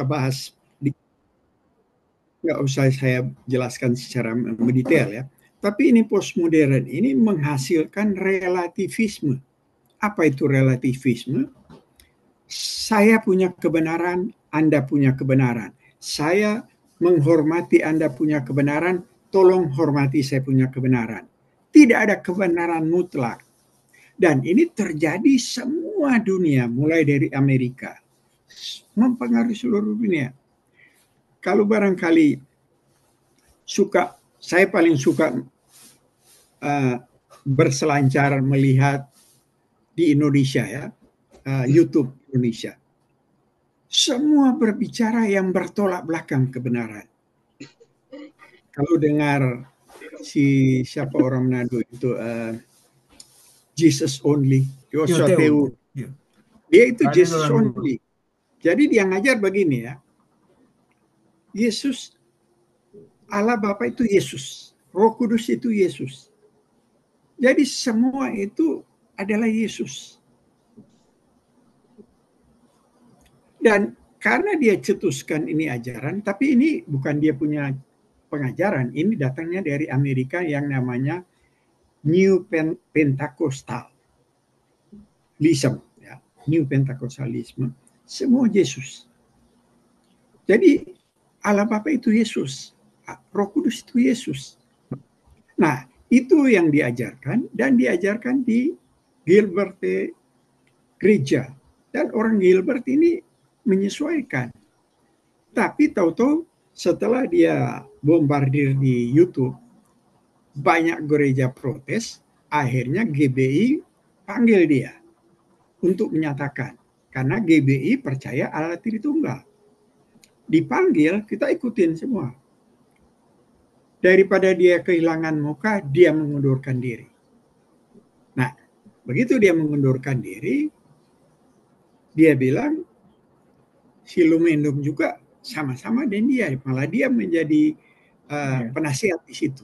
bahas, nggak usah saya jelaskan secara mendetail ya. Tapi ini postmodern ini menghasilkan relativisme. Apa itu relativisme? Saya punya kebenaran, Anda punya kebenaran. Saya menghormati Anda punya kebenaran, tolong hormati saya punya kebenaran. Tidak ada kebenaran mutlak. Dan ini terjadi semua dunia, mulai dari Amerika. Mempengaruhi seluruh dunia. Kalau barangkali saya paling suka berselancar melihat di Indonesia ya, YouTube Indonesia. Semua berbicara yang bertolak belakang kebenaran. Kalau dengar siapa orang Manado itu, Jesus Only, Joshua Teu, dia itu Jesus Only. Jadi dia ngajar begini ya, Yesus, Allah Bapa itu Yesus, Roh Kudus itu Yesus. Jadi semua itu adalah Yesus. Dan karena dia cetuskan ini ajaran, tapi ini bukan dia punya pengajaran, ini datangnya dari Amerika yang namanya New Pentecostalism, ya. New Pentecostalism, semua Yesus. Jadi Allah Bapa itu Yesus, Roh Kudus itu Yesus. Nah, itu yang diajarkan dan diajarkan di Gilbert gereja. Dan orang Gilbert ini menyesuaikan. Tapi tahu-tahu setelah dia bombardir di YouTube, banyak gereja protes, akhirnya GBI panggil dia untuk menyatakan. Karena GBI percaya Allah Tritunggal. Dipanggil, kita ikutin semua. Daripada dia kehilangan muka, dia mengundurkan diri. Nah, begitu dia mengundurkan diri, dia bilang si Lumendung juga sama-sama dan dia, malah dia menjadi penasihat di situ.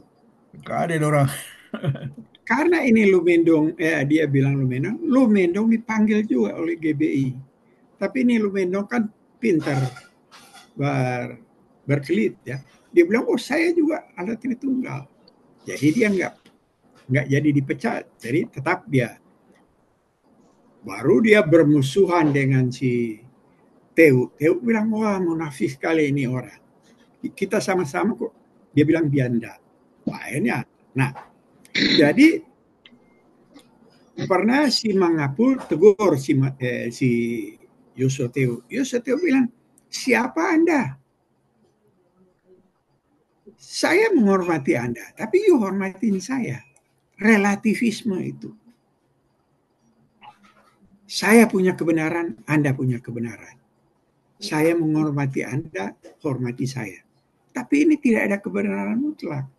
Ada orang. Karena ini Lumendung, dia bilang Lumendung dipanggil juga oleh GBI. Tapi ini Lumendung kan pintar berkelit ya. Dia bilang, oh saya juga Allah Tritunggal. Jadi dia nggak jadi dipecat. Jadi tetap dia. Baru dia bermusuhan dengan si Teu. Teu bilang, wah munafik sekali ini orang. Kita sama-sama kok. Dia bilang bianda. Akhirnya, nah, jadi pernah si Mangapul tegur si Yosoteu. Yosoteu bilang, siapa Anda? Saya menghormati Anda, tapi you hormatin saya. Relativisme itu. Saya punya kebenaran, Anda punya kebenaran. Saya menghormati Anda, hormati saya. Tapi ini tidak ada kebenaran mutlak.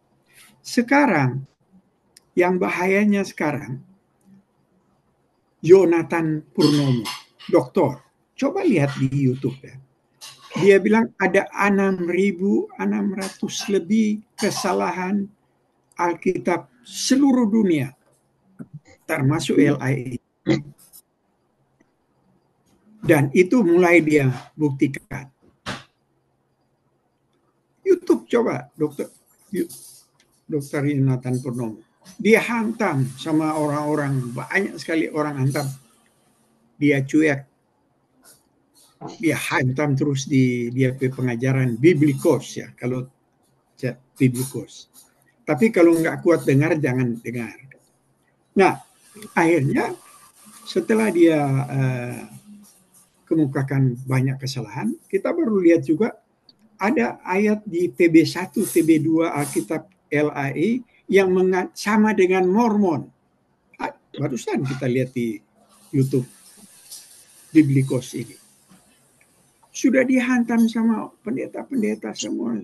Sekarang, yang bahayanya sekarang, Jonathan Purnomo, doktor. Coba lihat di YouTube ya. Dia bilang ada 6.600 lebih kesalahan Alkitab seluruh dunia, termasuk LIE. Dan itu mulai dia buktikan. YouTube coba, Dokter Jonathan Purnomo. Dia hantam sama orang-orang, banyak sekali orang hantam. Dia cuek. Dia hantam terus di dia pengajaran biblikos ya, kalau biblikos. Tapi kalau nggak kuat dengar, jangan dengar. Nah, akhirnya setelah dia kemukakan banyak kesalahan, kita baru lihat juga ada ayat di TB1, TB2 Alkitab LAI yang sama dengan Mormon. Barusan kita lihat di YouTube biblikos ini. Sudah dihantam sama pendeta-pendeta semua.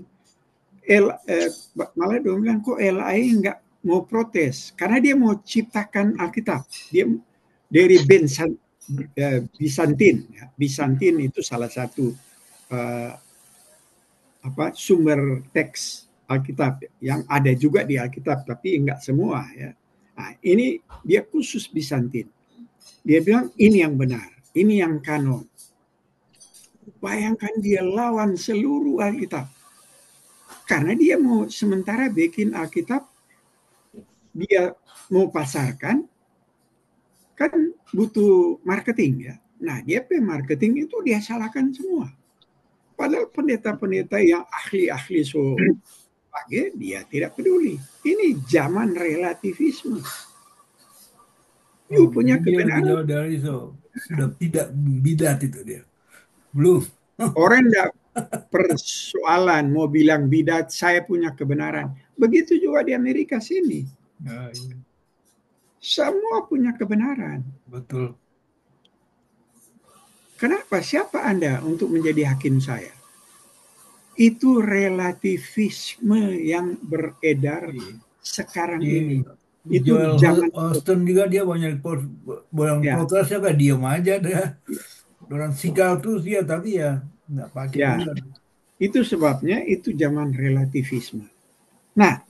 Malah dia bilang kok LAI nggak mau protes karena dia mau ciptakan Alkitab. Dia dari Bizantin. Bizantin itu salah satu sumber teks Alkitab yang ada juga di Alkitab tapi nggak semua ya. Nah, ini dia khusus Bizantin. Dia bilang ini yang benar, ini yang kanon. Bayangkan dia lawan seluruh Alkitab. Karena dia mau sementara bikin Alkitab, dia mau pasarkan, kan butuh marketing ya. Nah, dia marketing itu dia salahkan semua. Padahal pendeta-pendeta yang ahli-ahli pakai, dia tidak peduli. Ini zaman relativisme. You punya Dia lebih kebenaran. jauh dari itu. Sudah tidak bidat itu dia. Belum. Orang tidak persoalan mau bilang bidat, saya punya kebenaran. Begitu juga di Amerika sini. Ya, iya. Semua punya kebenaran. Betul. Kenapa? Siapa Anda untuk menjadi hakim saya? Itu relativisme yang beredar Iya. sekarang Si ini. Itu Joel zaman Austin juga dia banyak ya, protes ya kan diem aja deh. Orang sikal terus dia tapi ya nggak pakai ya. juga. Itu sebabnya itu zaman relativisme. Nah,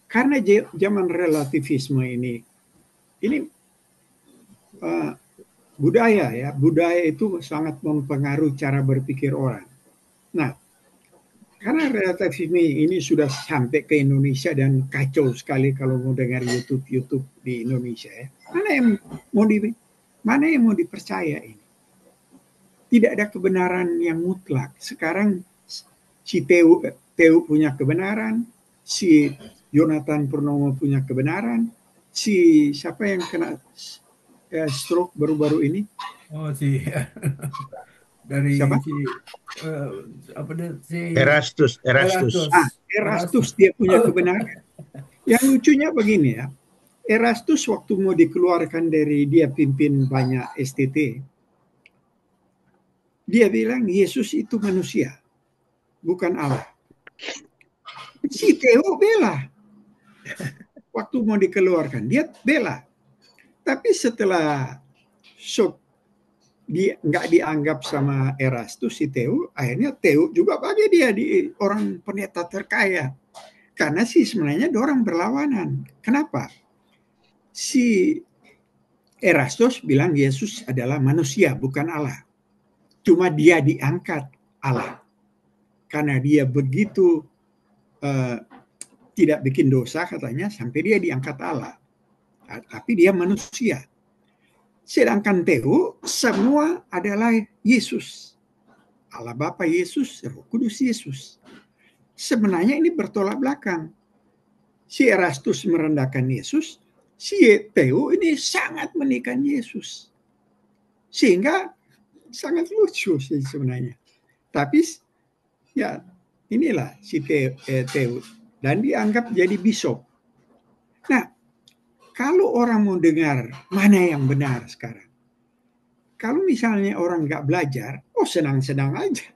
karena zaman relativisme ini uh, budaya ya, budaya itu sangat mempengaruhi cara berpikir orang. Nah, karena relativisme ini sudah sampai ke Indonesia dan kacau sekali kalau mau dengar YouTube di Indonesia ya. Mana yang mau dipercaya ini? Tidak ada kebenaran yang mutlak. Sekarang si Teu punya kebenaran, si Jonathan Purnomo punya kebenaran, si siapa yang kena stroke baru-baru ini? Oh sih dari Siapa? si eh, apa deh si Erastus, Erastus. Erastus. Ah, Erastus. Erastus dia punya kebenaran. Yang lucunya begini ya, Erastus waktu mau dikeluarkan dari dia pimpin banyak STT, dia bilang Yesus itu manusia, bukan Allah. Si Theo bela. Waktu mau dikeluarkan, dia bela. Tapi setelah nggak dianggap sama Erastus si Theo, akhirnya Theo juga bagi dia di orang pendeta terkaya. Karena sih sebenarnya orang berlawanan. Kenapa? Si Erastus bilang Yesus adalah manusia, bukan Allah. Cuma dia diangkat Allah. Karena dia begitu uh, tidak bikin dosa katanya, sampai dia diangkat Allah. Tapi dia manusia. Sedangkan Theo semua adalah Yesus. Allah Bapa Yesus, Roh Kudus Yesus. Sebenarnya ini bertolak belakang. Si Erastus merendahkan Yesus, si Theo ini sangat menikahkan Yesus. Sehingga sangat lucu sih sebenarnya. Tapi ya inilah si Theo dan dianggap jadi bishop. Nah, kalau orang mau dengar mana yang benar sekarang, kalau misalnya orang nggak belajar, oh senang-senang aja.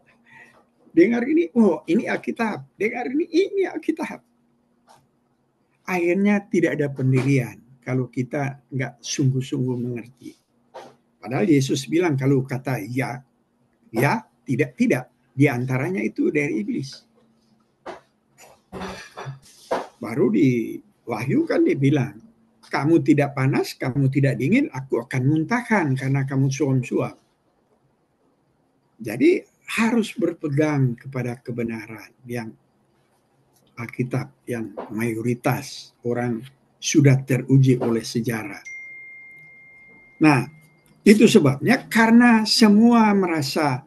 Dengar ini, oh ini Alkitab. Dengar ini Alkitab. Akhirnya tidak ada pendirian kalau kita nggak sungguh-sungguh mengerti. Padahal Yesus bilang kalau kata ya, ya, tidak, tidak. Di antaranya itu dari iblis. Baru di Wahyu kan dia bilang, kamu tidak panas, kamu tidak dingin, aku akan muntahkan karena kamu suam-suam. Jadi harus berpegang kepada kebenaran yang Alkitab, yang mayoritas orang sudah teruji oleh sejarah. Nah, itu sebabnya karena semua merasa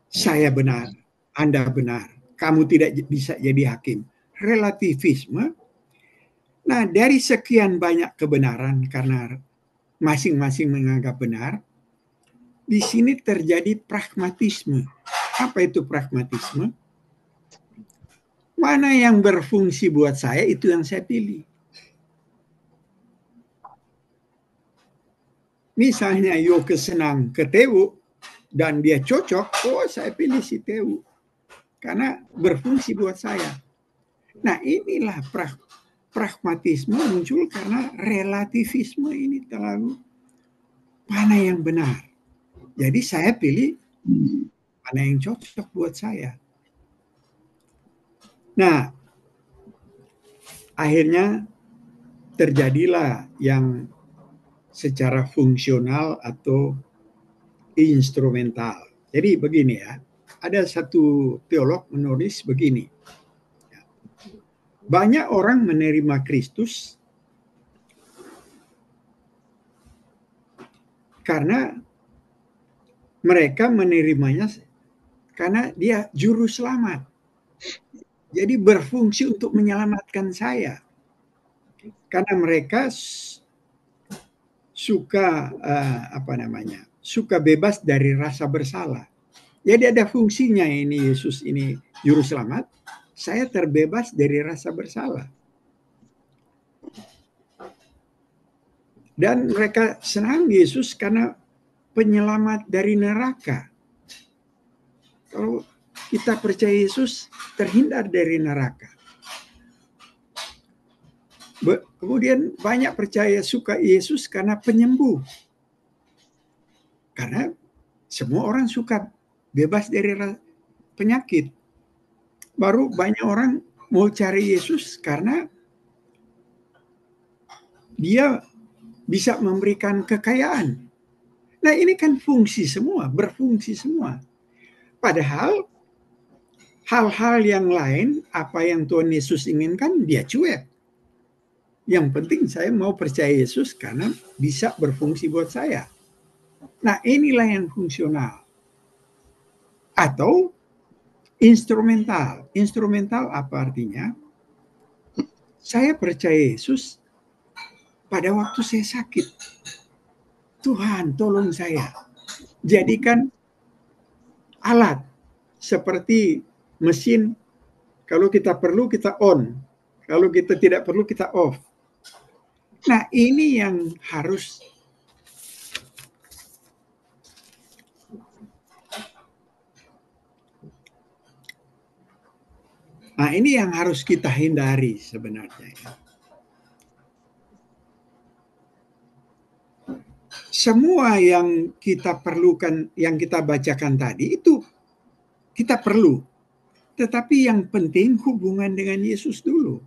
saya benar, Anda benar, kamu tidak bisa jadi hakim. Relativisme. Nah, dari sekian banyak kebenaran karena masing-masing menganggap benar, di sini terjadi pragmatisme. Apa itu pragmatisme? Mana yang berfungsi buat saya, itu yang saya pilih. Misalnya Yoke senang ke Tewu dan dia cocok, oh saya pilih si Tewu. Karena berfungsi buat saya. Nah inilah pragmatisme muncul karena relativisme ini terlalu mana yang benar. Jadi saya pilih mana yang cocok buat saya. Nah, akhirnya terjadilah yang secara fungsional atau instrumental. Jadi begini ya, ada satu teolog menulis begini. Banyak orang menerima Kristus karena mereka menerimanya karena dia juru selamat. Jadi berfungsi untuk menyelamatkan saya. Karena mereka suka suka bebas dari rasa bersalah. Jadi ada fungsinya ini, Yesus ini juru selamat. Saya terbebas dari rasa bersalah. Dan mereka senang Yesus karena penyelamat dari neraka. Kalau kita percaya Yesus, terhindar dari neraka. Kemudian banyak percaya suka Yesus karena penyembuh. Karena semua orang suka bebas dari penyakit. Baru banyak orang mau cari Yesus karena dia bisa memberikan kekayaan. Nah, ini kan fungsi semua, berfungsi semua. Padahal hal-hal yang lain, apa yang Tuhan Yesus inginkan, dia cuek. Yang penting saya mau percaya Yesus karena bisa berfungsi buat saya. Nah, inilah yang fungsional. Atau instrumental. Instrumental apa artinya? Saya percaya Yesus pada waktu saya sakit. Tuhan, tolong saya. Jadikan alat seperti mesin. Kalau kita perlu, kita on. Kalau kita tidak perlu, kita off. Nah, ini yang harus kita hindari sebenarnya. Semua yang kita perlukan, yang kita bacakan tadi, itu kita perlu. Tetapi yang penting hubungan dengan Yesus dulu.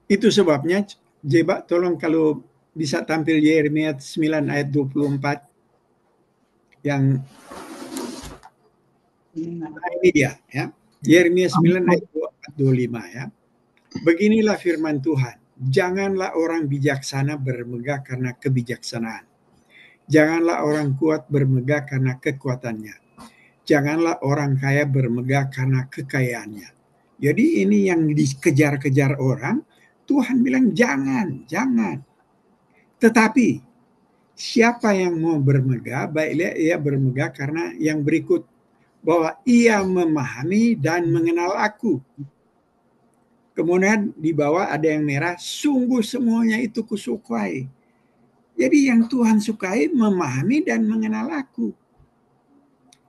Itu sebabnya, Jeba, tolong kalau bisa tampil Yeremia 9 ayat 24. Yang ini dia, ya. Yeremia 9 ayat 25, ya. Beginilah firman Tuhan. Janganlah orang bijaksana bermegah karena kebijaksanaan. Janganlah orang kuat bermegah karena kekuatannya. Janganlah orang kaya bermegah karena kekayaannya. Jadi ini yang dikejar-kejar orang, Tuhan bilang jangan. Tetapi siapa yang mau bermegah, baiklah ia bermegah karena yang berikut, bahwa ia memahami dan mengenal aku. Kemudian di bawah ada yang merah, sungguh semuanya itu kusukai. Jadi yang Tuhan sukai memahami dan mengenal aku.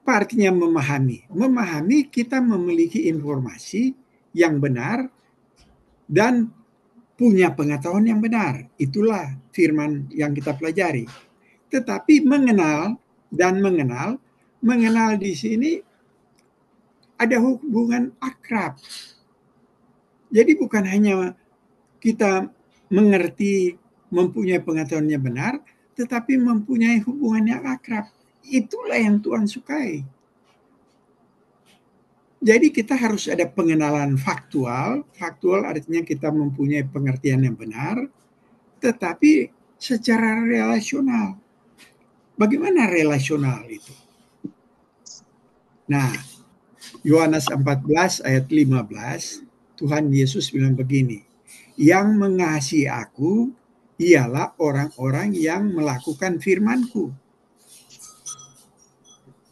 Apa artinya memahami? Memahami kita memiliki informasi yang benar dan punya pengetahuan yang benar. Itulah firman yang kita pelajari. Tetapi mengenal di sini ada hubungan akrab. Jadi bukan hanya kita mengerti, mempunyai pengetahuan yang benar, tetapi mempunyai hubungan yang akrab. Itulah yang Tuhan sukai. Jadi kita harus ada pengenalan faktual. Faktual artinya kita mempunyai pengertian yang benar, tetapi secara relasional. Bagaimana relasional itu? Nah, Yohanes 14 ayat 15, Tuhan Yesus bilang begini, yang mengasihi aku ialah orang-orang yang melakukan firman-Ku.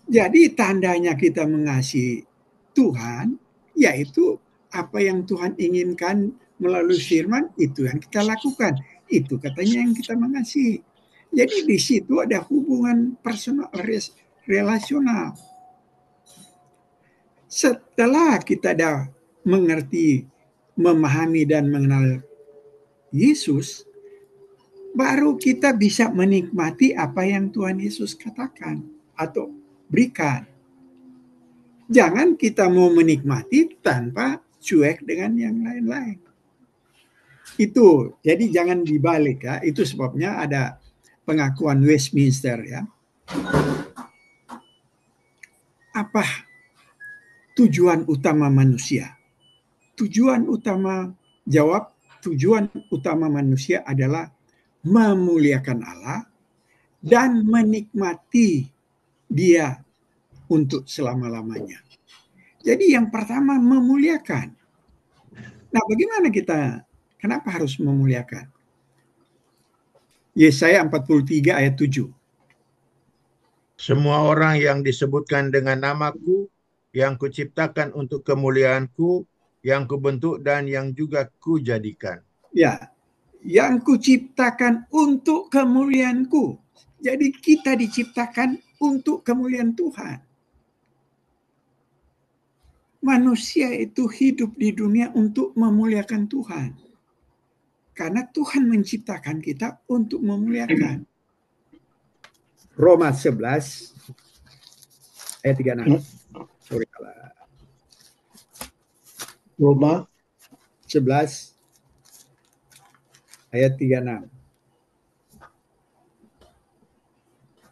Jadi tandanya kita mengasihi Tuhan, yaitu apa yang Tuhan inginkan melalui firman, itu yang kita lakukan. Itu katanya yang kita mengasihi. Jadi di situ ada hubungan personal, relasional. Setelah kita dah mengerti, memahami dan mengenal Yesus, baru kita bisa menikmati apa yang Tuhan Yesus katakan atau berikan. Jangan kita mau menikmati tanpa cuek dengan yang lain-lain. Itu, jadi jangan dibalik ya. Itu sebabnya ada pengakuan Westminster ya. apa tujuan utama manusia? Tujuan utama manusia adalah memuliakan Allah dan menikmati Dia untuk selama-lamanya. Jadi yang pertama memuliakan. Nah, bagaimana kenapa harus memuliakan? Yesaya 43 ayat 7. Semua orang yang disebutkan dengan namaku, yang kuciptakan untuk kemuliaanku, yang kubentuk dan yang juga kujadikan. Ya, yang kuciptakan untuk kemuliaanku. Jadi kita diciptakan untuk kemuliaan Tuhan. Manusia itu hidup di dunia untuk memuliakan Tuhan. Karena Tuhan menciptakan kita untuk memuliakan. Roma 11 ayat 36. Sorry. Roma 11 ayat 36.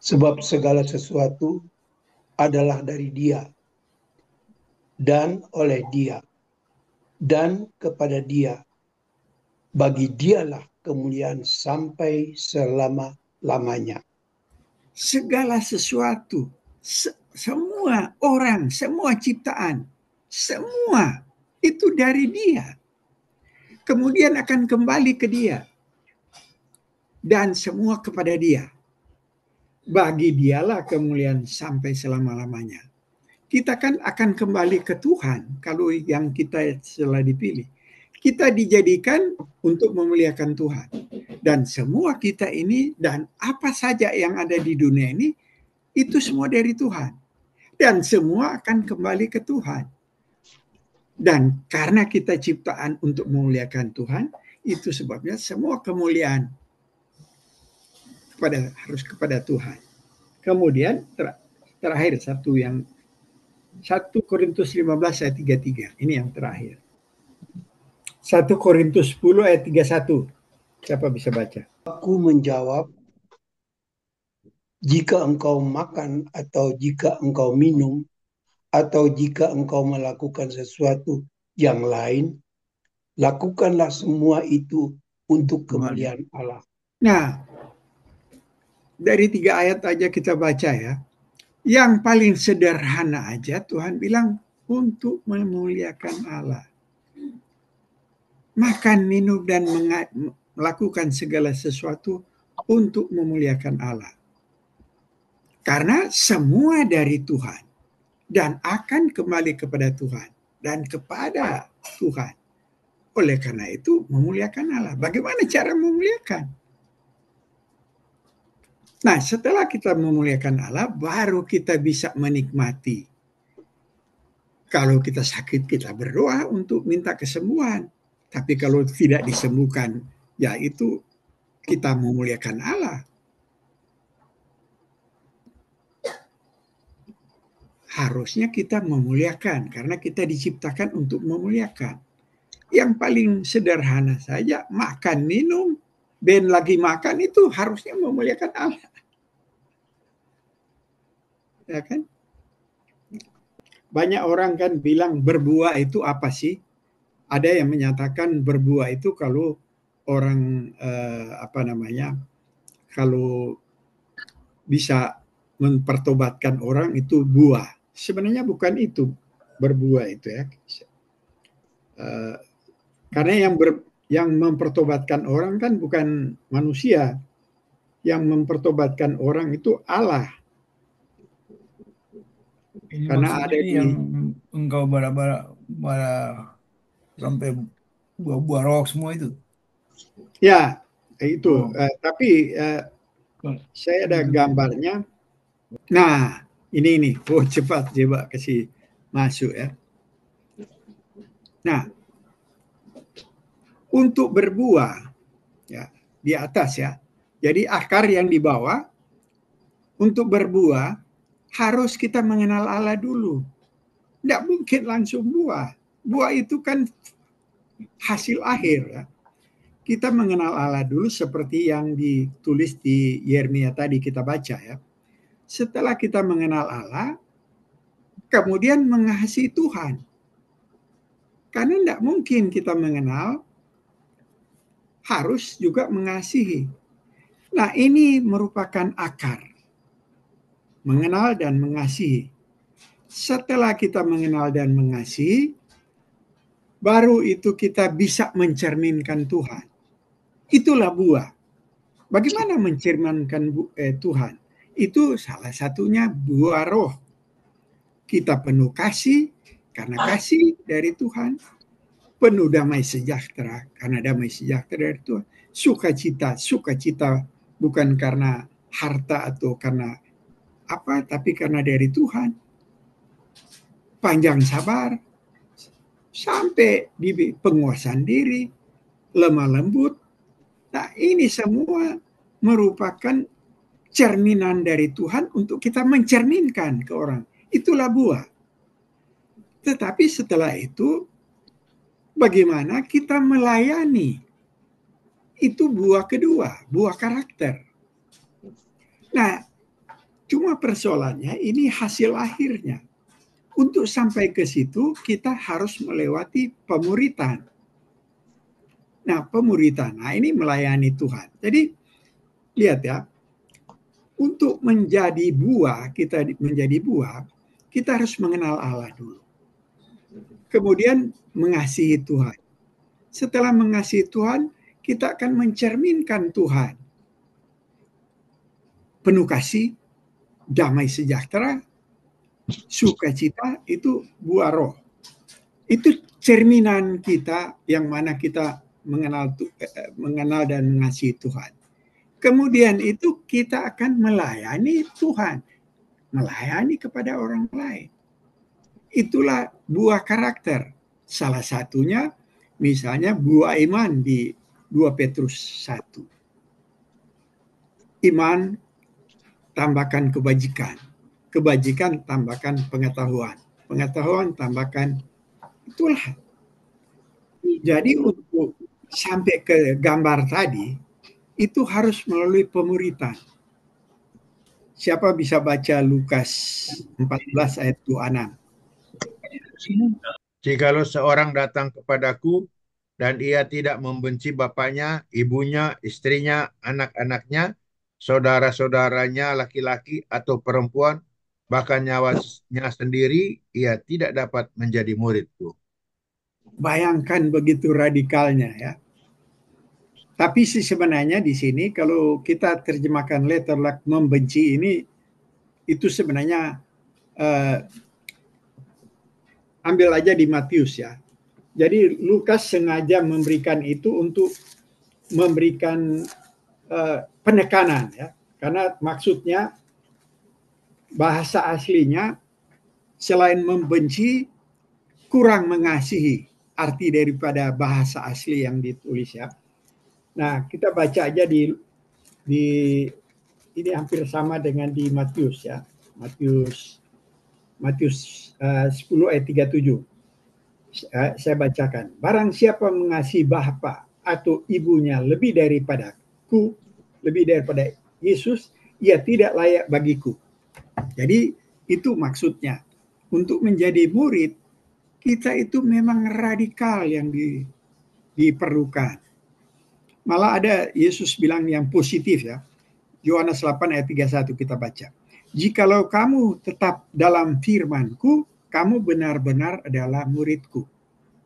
Sebab segala sesuatu adalah dari Dia dan oleh Dia dan kepada Dia. Bagi Dialah kemuliaan sampai selama-lamanya. Segala sesuatu, semua orang, semua ciptaan, semua itu dari Dia. Kemudian akan kembali ke Dia. Dan semua kepada Dia. Bagi Dialah kemuliaan sampai selama-lamanya. Kita kan akan kembali ke Tuhan kalau yang kita telah dipilih. Kita dijadikan untuk memuliakan Tuhan. Dan semua kita ini dan apa saja yang ada di dunia ini, itu semua dari Tuhan. Dan semua akan kembali ke Tuhan. Dan karena kita ciptaan untuk memuliakan Tuhan, itu sebabnya semua kemuliaan harus kepada Tuhan. Kemudian terakhir 1 Korintus 15 ayat 33. Ini yang terakhir. 1 Korintus 10 ayat 31. Siapa bisa baca? Aku menjawab, jika engkau makan atau jika engkau minum atau jika engkau melakukan sesuatu yang lain, lakukanlah semua itu untuk kemuliaan Allah. Nah, dari 3 ayat aja kita baca ya. Yang paling sederhana aja Tuhan bilang untuk memuliakan Allah. Makan, minum, dan melakukan segala sesuatu untuk memuliakan Allah. Karena semua dari Tuhan dan akan kembali kepada Tuhan dan kepada Tuhan. Oleh karena itu memuliakan Allah. Bagaimana cara memuliakan? Nah, setelah kita memuliakan Allah, baru kita bisa menikmati. Kalau kita sakit, kita berdoa untuk minta kesembuhan. Tapi kalau tidak disembuhkan, ya itu kita memuliakan Allah. Harusnya kita memuliakan, karena kita diciptakan untuk memuliakan. Yang paling sederhana saja, makan, minum, dan lagi makan itu harusnya memuliakan Allah. Ya kan? Banyak orang kan bilang berbuah itu apa sih? Ada yang menyatakan berbuah itu kalau orang kalau bisa mempertobatkan orang itu buah. Sebenarnya bukan itu berbuah itu ya. Karena yang mempertobatkan orang kan bukan manusia. Yang mempertobatkan orang itu Allah. Ini Karena ada yang engkau bara sampai buah-buah roh semua itu. Ya, itu. Tapi saya ada gambarnya. Nah, ini. Oh, cepat coba kasih masuk ya. Nah, untuk berbuah ya di atas ya. Jadi akar yang di bawah untuk berbuah harus kita mengenal Allah dulu. Tidak mungkin langsung buah. Buah itu kan hasil akhir ya. Kita mengenal Allah dulu seperti yang ditulis di Yeremia tadi kita baca ya. Setelah kita mengenal Allah, kemudian mengasihi Tuhan. Karena tidak mungkin kita mengenal, harus juga mengasihi. Nah, ini merupakan akar. Mengenal dan mengasihi. Setelah kita mengenal dan mengasihi, baru itu kita bisa mencerminkan Tuhan. Itulah buah. Bagaimana mencerminkan Tuhan? Itu salah satunya buah roh. Kita penuh kasih, karena kasih dari Tuhan. Penuh damai sejahtera, karena damai sejahtera dari Tuhan. Sukacita bukan karena harta atau karena apa, tapi karena dari Tuhan. Panjang sabar, sampai di penguasaan diri, lemah lembut. Nah, ini semua merupakan cerminan dari Tuhan untuk kita mencerminkan ke orang. Itulah buah. Tetapi setelah itu, bagaimana kita melayani? Itu buah kedua, buah karakter. Nah, cuma persoalannya ini hasil akhirnya. Untuk sampai ke situ, kita harus melewati pemuritan. Nah, pemuritan, ini melayani Tuhan. Jadi, lihat ya, untuk menjadi buah, kita harus mengenal Allah dulu. Kemudian mengasihi Tuhan. Setelah mengasihi Tuhan, kita akan mencerminkan Tuhan. Penuh kasih, damai sejahtera, sukacita, itu buah roh. Itu cerminan kita yang mana kita mengenal dan mengasihi Tuhan. Kemudian itu kita akan melayani Tuhan, melayani kepada orang lain. Itulah buah karakter. Salah satunya misalnya buah iman di 2 Petrus 1. Iman tambahkan kebajikan. Kebajikan tambahkan pengetahuan. Pengetahuan tambahkan, itulah. Jadi untuk sampai ke gambar tadi, itu harus melalui pemuritan. Siapa bisa baca Lukas 14 ayat 26? Jikalau seorang datang kepadaku dan ia tidak membenci bapaknya, ibunya, istrinya, anak-anaknya, saudara-saudaranya laki-laki atau perempuan, bahkan nyawanya sendiri, ia tidak dapat menjadi muridku. Bayangkan begitu radikalnya ya. Tapi sebenarnya di sini kalau kita terjemahkan letter luck membenci ini, itu sebenarnya ambil aja di Matius ya. Jadi Lukas sengaja memberikan itu untuk memberikan penekanan ya. Karena maksudnya bahasa aslinya selain membenci kurang mengasihi, arti daripada bahasa asli yang ditulis ya. Nah, kita baca aja di ini hampir sama dengan di Matius ya. Matius 10 ayat 37. Saya bacakan. Barang siapa mengasihi bapa atau ibunya lebih daripada Yesus, ia tidak layak bagiku. Jadi itu maksudnya. Untuk menjadi murid, kita itu memang radikal yang diperlukan. Malah ada Yesus bilang yang positif ya. Yohanes 8 ayat 31 kita baca. Jikalau kamu tetap dalam firman-Ku, kamu benar-benar adalah murid-Ku.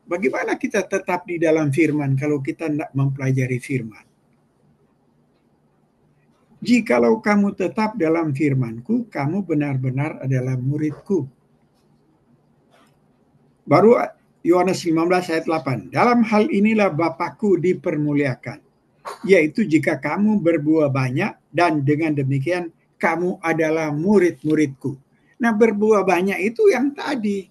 Bagaimana kita tetap di dalam firman kalau kita tidak mempelajari firman? Jikalau kamu tetap dalam firman-Ku, kamu benar-benar adalah murid-Ku. Baru Yohanes 15 ayat 8. Dalam hal inilah Bapa-Ku dipermuliakan, yaitu jika kamu berbuah banyak dan dengan demikian kamu adalah murid-murid-Ku. Nah, berbuah banyak itu yang tadi,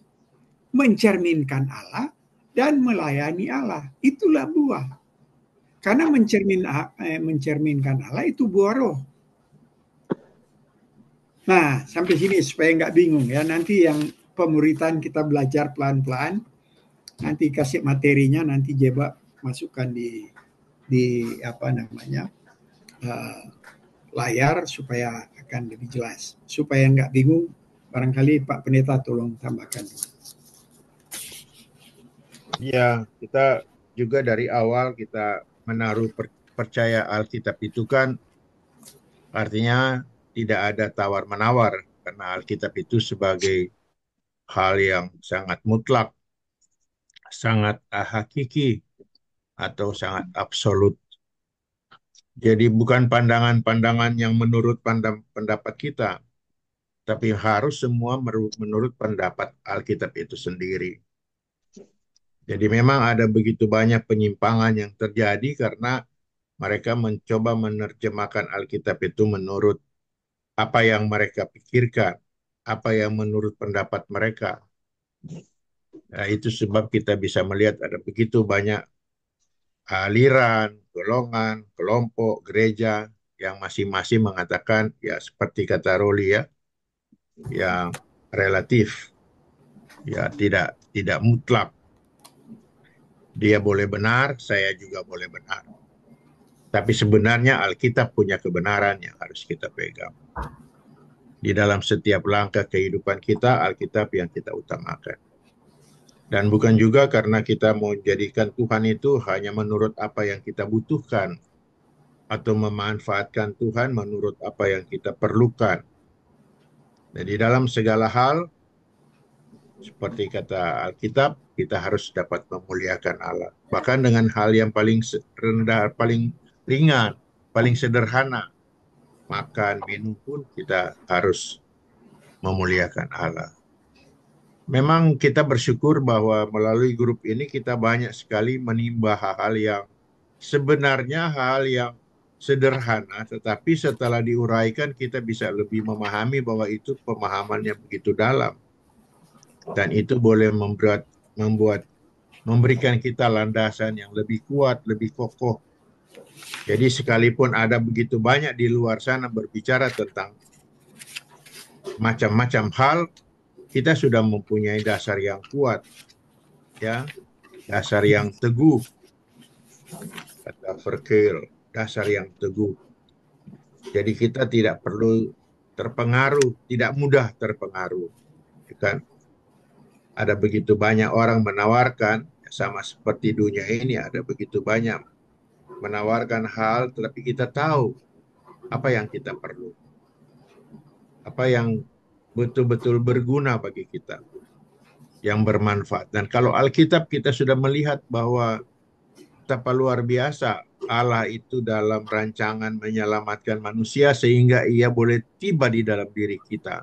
mencerminkan Allah dan melayani Allah. Itulah buah. Karena mencerminkan Allah itu buah roh. Nah, sampai sini supaya nggak bingung ya. Nanti yang pemuritan kita belajar pelan-pelan. Nanti kasih materinya, nanti Jeba masukkan di layar supaya akan lebih jelas. Supaya nggak bingung Barangkali Pak Pendeta tolong tambahkan. Ya, kita juga dari awal kita menaruh percaya Alkitab itu kan artinya tidak ada tawar-menawar, karena Alkitab itu sebagai hal yang sangat mutlak, sangat hakiki, atau sangat absolut. Jadi bukan pandangan-pandangan yang menurut pendapat kita, tapi harus semua menurut pendapat Alkitab itu sendiri. Jadi memang ada begitu banyak penyimpangan yang terjadi karena mereka mencoba menerjemahkan Alkitab itu menurut apa yang mereka pikirkan, apa yang menurut pendapat mereka. Nah, itu sebab kita bisa melihat ada begitu banyak aliran, golongan, kelompok, gereja yang masing-masing mengatakan ya seperti kata Roli ya, yang relatif, ya tidak mutlak. Dia boleh benar, saya juga boleh benar. Tapi sebenarnya Alkitab punya kebenaran yang harus kita pegang. Di dalam setiap langkah kehidupan kita, Alkitab yang kita utamakan. Dan bukan juga karena kita mau jadikan Tuhan itu hanya menurut apa yang kita butuhkan, atau memanfaatkan Tuhan menurut apa yang kita perlukan. Jadi dalam segala hal, seperti kata Alkitab, kita harus dapat memuliakan Allah. Bahkan dengan hal yang paling rendah, paling ringan, paling sederhana, makan, minum pun kita harus memuliakan Allah. Memang kita bersyukur bahwa melalui grup ini kita banyak sekali menimba hal-hal yang sebenarnya hal yang sederhana, tetapi setelah diuraikan kita bisa lebih memahami bahwa itu pemahamannya begitu dalam. Dan itu boleh memberikan kita landasan yang lebih kuat, lebih kokoh. Jadi sekalipun ada begitu banyak di luar sana berbicara tentang macam-macam hal, kita sudah mempunyai dasar yang kuat, ya, dasar yang teguh, kata Verkeil, dasar yang teguh. Jadi kita tidak perlu terpengaruh, tidak mudah terpengaruh, kan? Ada begitu banyak orang menawarkan, sama seperti dunia ini ada begitu banyak menawarkan hal, tetapi kita tahu apa yang kita perlu, apa yang betul-betul berguna bagi kita, yang bermanfaat. Dan kalau Alkitab kita sudah melihat bahwa betapa luar biasa Allah itu dalam rancangan menyelamatkan manusia sehingga ia boleh tiba di dalam diri kita.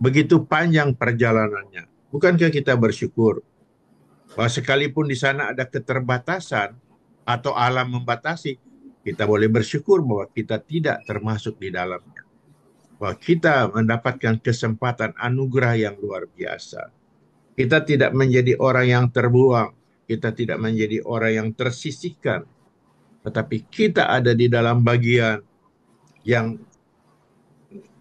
Begitu panjang perjalanannya. Bukankah kita bersyukur bahwa sekalipun di sana ada keterbatasan atau alam membatasi, kita boleh bersyukur bahwa kita tidak termasuk di dalamnya. Bahwa kita mendapatkan kesempatan anugerah yang luar biasa. Kita tidak menjadi orang yang terbuang. Kita tidak menjadi orang yang tersisihkan. Tetapi kita ada di dalam bagian yang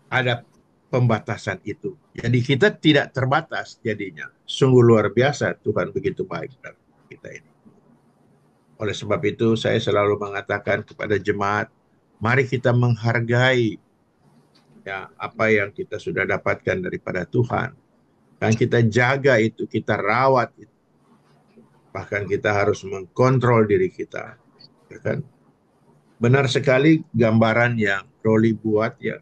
ada pembatasan itu. Jadi kita tidak terbatas jadinya. Sungguh luar biasa Tuhan begitu baik dalam kita ini. Oleh sebab itu saya selalu mengatakan kepada jemaat, mari kita menghargai ya apa yang kita sudah dapatkan daripada Tuhan. Dan kita jaga itu, kita rawat itu. Bahkan kita harus mengkontrol diri kita. Ya kan? Benar sekali gambaran yang Roli buat ya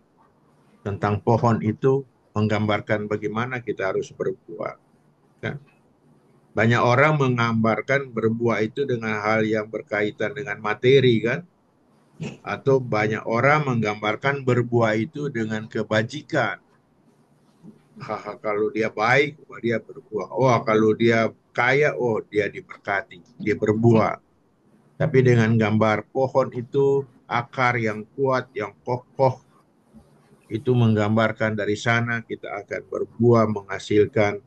tentang pohon itu menggambarkan bagaimana kita harus berbuah. Kan? Banyak orang menggambarkan berbuah itu dengan hal yang berkaitan dengan materi kan. Atau banyak orang menggambarkan berbuah itu dengan kebajikan. Kalau dia baik, dia berbuah. Oh, kalau dia kaya, oh dia diberkati, dia berbuah. Tapi dengan gambar pohon itu, akar yang kuat, yang kokoh, itu menggambarkan dari sana kita akan berbuah, menghasilkan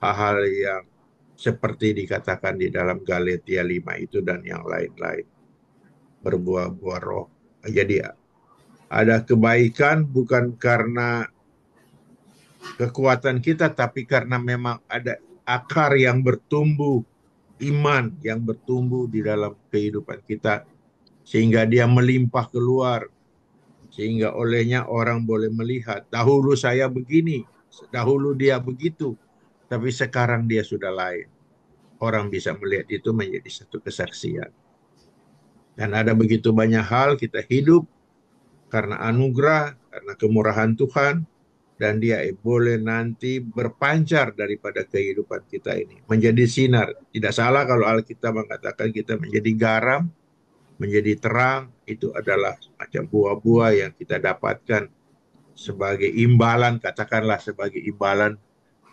hal-hal yang seperti dikatakan di dalam Galatia 5 itu dan yang lain-lain. Berbuah-buah roh. Jadi ada kebaikan bukan karena kekuatan kita, tapi karena memang ada akar yang bertumbuh, iman yang bertumbuh di dalam kehidupan kita, sehingga dia melimpah keluar, sehingga olehnya orang boleh melihat, dahulu saya begini, Dahulu dia begitu, tapi sekarang dia sudah lain. Orang bisa melihat itu menjadi satu kesaksian. Dan ada begitu banyak hal kita hidup karena anugerah, karena kemurahan Tuhan, dan dia boleh nanti berpancar daripada kehidupan kita ini. Menjadi sinar. Tidak salah kalau Alkitab mengatakan kita menjadi garam, menjadi terang, itu adalah macam buah-buah yang kita dapatkan sebagai imbalan, katakanlah sebagai imbalan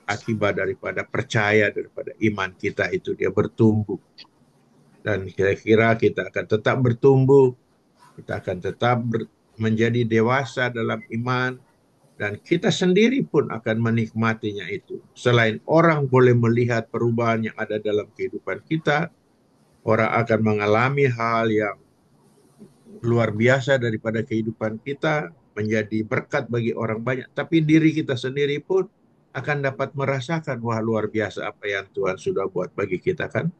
akibat daripada percaya, daripada iman kita itu dia bertumbuh. Dan kira-kira kita akan tetap bertumbuh, kita akan tetap menjadi dewasa dalam iman, dan kita sendiri pun akan menikmatinya itu. Selain orang boleh melihat perubahan yang ada dalam kehidupan kita, orang akan mengalami hal yang luar biasa daripada kehidupan kita, menjadi berkat bagi orang banyak. Tapi diri kita sendiri pun akan dapat merasakan, wah luar biasa apa yang Tuhan sudah buat bagi kita kan.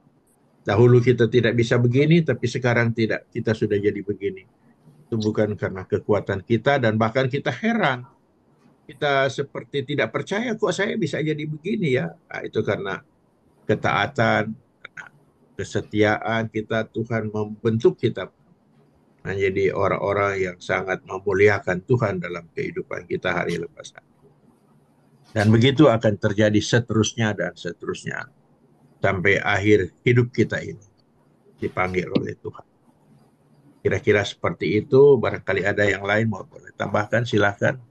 Dahulu kita tidak bisa begini, tapi sekarang tidak. Kita sudah jadi begini. Itu bukan karena kekuatan kita, dan bahkan kita heran. Kita seperti tidak percaya, kok saya bisa jadi begini ya. Nah, itu karena ketaatan, karena kesetiaan kita, Tuhan membentuk kita menjadi orang-orang yang sangat memuliakan Tuhan dalam kehidupan kita hari lepas hari. Dan begitu akan terjadi seterusnya dan seterusnya. Sampai akhir hidup kita ini dipanggil oleh Tuhan. Kira-kira seperti itu, barangkali ada yang lain mau boleh tambahkan, silahkan.